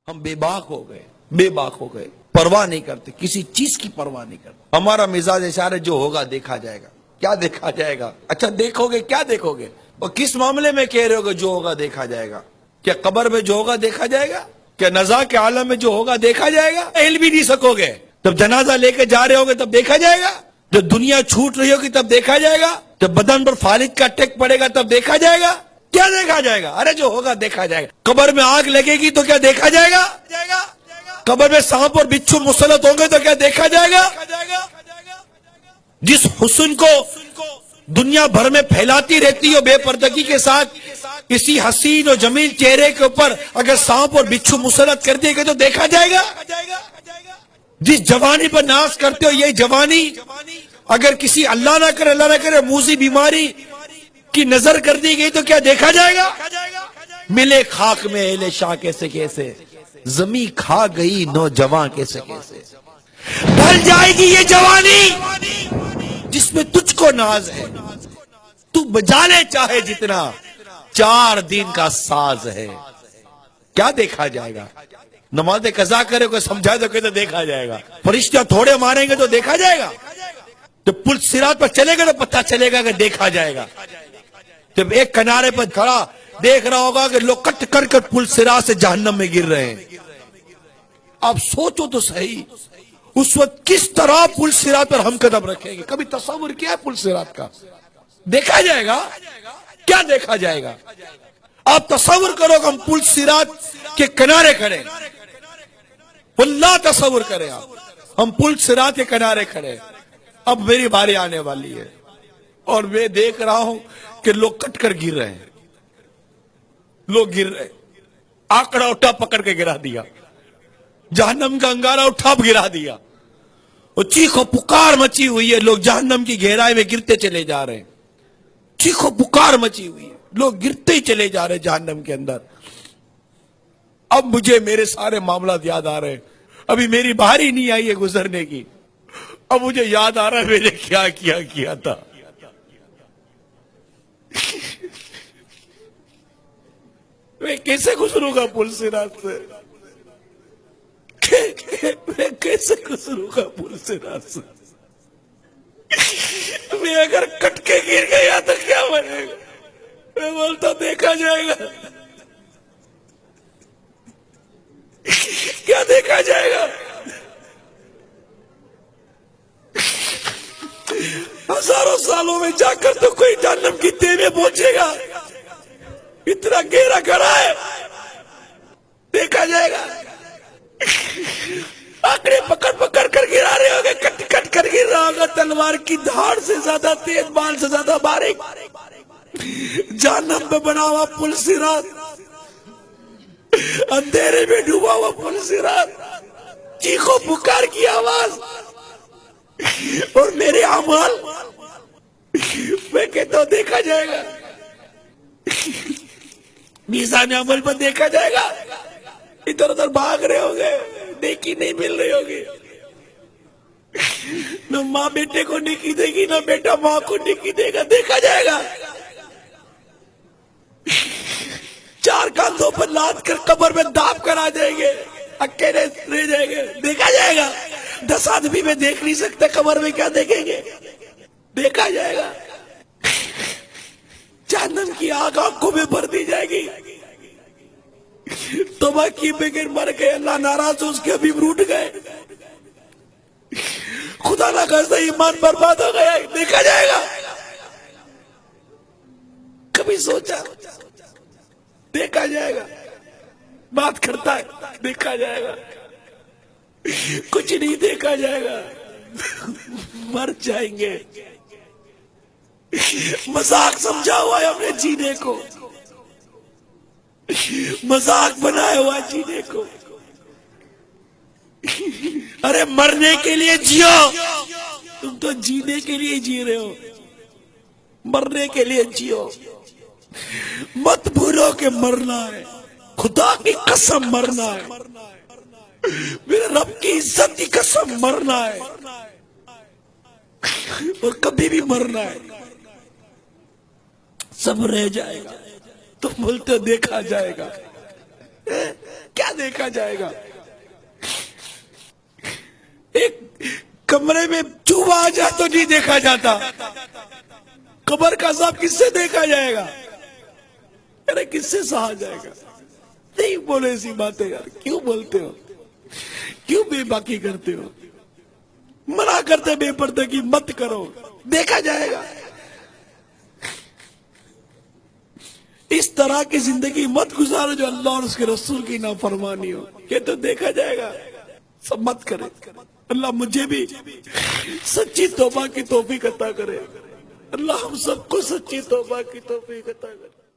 ہم بے باک ہو گئے پرواہ نہیں کرتے، کسی چیز کی پرواہ نہیں کرتے. ہمارا مزاج اشارہ جو ہوگا دیکھا جائے گا. کیا دیکھا جائے گا؟ اچھا دیکھو گے، کیا دیکھو گے؟ اور کس معاملے میں کہہ رہے ہو کہ جو ہوگا دیکھا جائے گا؟ کیا قبر میں جو ہوگا دیکھا جائے گا؟ کیا نزا کے عالم میں جو ہوگا دیکھا جائے گا؟ ہل بھی نہیں سکو گے. جب جنازہ لے کے جا رہے ہوگے تب دیکھا جائے گا؟ جب دنیا چھوٹ رہی ہوگی تب دیکھا جائے گا؟ جب بدن پر فالج کا ٹیک پڑے گا تب دیکھا جائے گا؟ کیا دیکھا جائے گا؟ ارے جو ہوگا دیکھا جائے گا. قبر میں آگ لگے گی تو کیا دیکھا جائے گا؟ قبر میں سانپ اور بچھو مسلط ہوں گے تو کیا دیکھا جائے گا؟ جس حسن کو دنیا بھر میں پھیلاتی رہتی ہو بے پردگی کے ساتھ، کسی حسین اور جمیل چہرے کے اوپر اگر سانپ اور بچھو مسلط کر دیے گئے تو دیکھا جائے گا؟ جس جوانی پر ناز کرتے ہو یہ جوانی اگر کسی اللہ نہ کرے موذی بیماری کی نظر کر دی گئی تو کیا دیکھا جائے گا؟ ملے خاک میں اہل شاہ کیسے زمیں کھا گئی نوجوان کیسے ڈھل جائے گی یہ جوانی جس میں تجھ کو ناز ہے، تو بجانے چاہے جتنا 4 دن کا ساز ہے. کیا دیکھا جائے گا؟ نماز قضا کرے کوئی سمجھا تو کہتے دیکھا جائے گا. فرشتہ تھوڑے ماریں گے تو دیکھا جائے گا. جب پل صراط پر چلے گا تو پتہ چلے گا کہ دیکھا جائے گا. جب ایک کنارے پر کھڑا دیکھ رہا ہوگا کہ لوگ کٹ کر کر پل صراط سے جہنم میں گر رہے ہیں. آپ سوچو تو صحیح اس وقت کس طرح پل صراط پر ہم قدم رکھیں گے. کبھی تصور کیا ہے پل صراط کا؟ دیکھا جائے گا؟ کیا دیکھا جائے گا؟ آپ تصور کرو کہ ہم پل صراط کے کنارے کھڑے، واللہ تصور کریں آپ ہم پل صراط کے کنارے کھڑے. اب میری باری آنے والی ہے اور میں دیکھ رہا ہوں کہ لوگ کٹ کر گر رہے ہیں. لوگ گر رہے، آکڑا اٹھا پکڑ کے گرا دیا، جہنم کا انگارہ اٹھا گرا دیا، اور چیخ و پکار مچی ہوئی ہے. لوگ جہنم کی گہرائی میں گرتے چلے جا رہے ہیں. چیخ و پکار مچی ہوئی ہے، لوگ گرتے ہی چلے جا رہے ہیں جہنم کے اندر. اب مجھے میرے سارے معاملات یاد آ رہے ہیں. ابھی میری باری نہیں آئی ہے گزرنے کی. اب مجھے یاد آ رہا ہے میں نے کیا تھا. میں کیسے گزروں گا پل صراط سے؟ میں کیسے گزروں گا پل صراط سے؟ میں اگر کٹ کے گر گیا تو کیا بنے گا؟ میں بولتا دیکھا جائے گا. کیا دیکھا جائے گا؟ ہزاروں سالوں میں جا کر تو کوئی جہنم کی تہ میں پہنچے گا. اتنا گہرا گڑھا ہے، دیکھا جائے گا. آنکڑے پکڑ کر گرا رہے ہوگے، کٹ کر گر رہا ہوگا. تلوار کی دھاڑ سے زیادہ تیز، بال سے زیادہ باریک جہنم میں بنا ہوا پل صراط، اندھیرے میں ڈوبا ہوا پل صراط، چیخو پکار کی آواز اور میرے اعمال. میں کہتا ہوں دیکھا جائے گا. میزان عمل پر دیکھا جائے گا. ادھر ادھر بھاگ رہے ہوگے، نیکی نہیں مل رہی ہوگی. نہ ماں بیٹے کو نیکی دے گی، نہ بیٹا ماں کو نیکی دے گا. دیکھا جائے گا. 4 کاندھوں پر لاد کر قبر میں داب کر آ جائیں گے، اکیلے رہ جائیں گے. دیکھا جائے گا. 10 آدمی میں دیکھ نہیں سکتے، قبر میں کیا دیکھیں گے؟ دیکھا جائے گا. جہنم کی آگ آنکھوں میں بھر دی جائے گی. توبہ کی بغیر مر گئے، اللہ ناراض ہو، اس کے حبیب روٹ گئے، خدا نہ خواستہ ایمان برباد ہو گیا. دیکھا جائے گا. کبھی سوچا؟ دیکھا جائے گا. بات کرتا ہے دیکھا جائے گا. کچھ نہیں دیکھا جائے گا. مر جائیں گے. مذاق سمجھا ہوا ہے ہم نے جینے کو، مذاق بنایا ہوا جینے کو. ارے مرنے کے لیے جیو، تم تو جینے کے لیے جی رہے ہو. مرنے کے لیے جیو. مت بھولو کہ مرنا ہے. خدا کی قسم مرنا ہے. میرے رب کی عزت کی قسم مرنا ہے، اور کبھی بھی مرنا ہے. سب رہ جائے گا. تم بولتے دیکھا جائے گا. کیا دیکھا جائے گا؟ ایک کمرے میں چوہا آ جائے تو نہیں دیکھا جاتا، قبر کا عذاب کس سے دیکھا جائے گا؟ ارے کس سے سہا جائے گا؟ نہیں بولے ایسی باتیں یار، کیوں بولتے ہو؟ کیوں بے باکی کرتے ہو؟ منع کرتے بے پردگی مت کرو، دیکھا جائے گا۔ اس طرح کی زندگی مت گزارو جو اللہ اور اس کے رسول کی نافرمانی ہو، یہ تو دیکھا جائے گا۔ سب مت کرے۔ اللہ مجھے بھی سچی توبہ کی توفیق عطا کرے، اللہ ہم سب کو سچی توبہ کی توفیق عطا کرے۔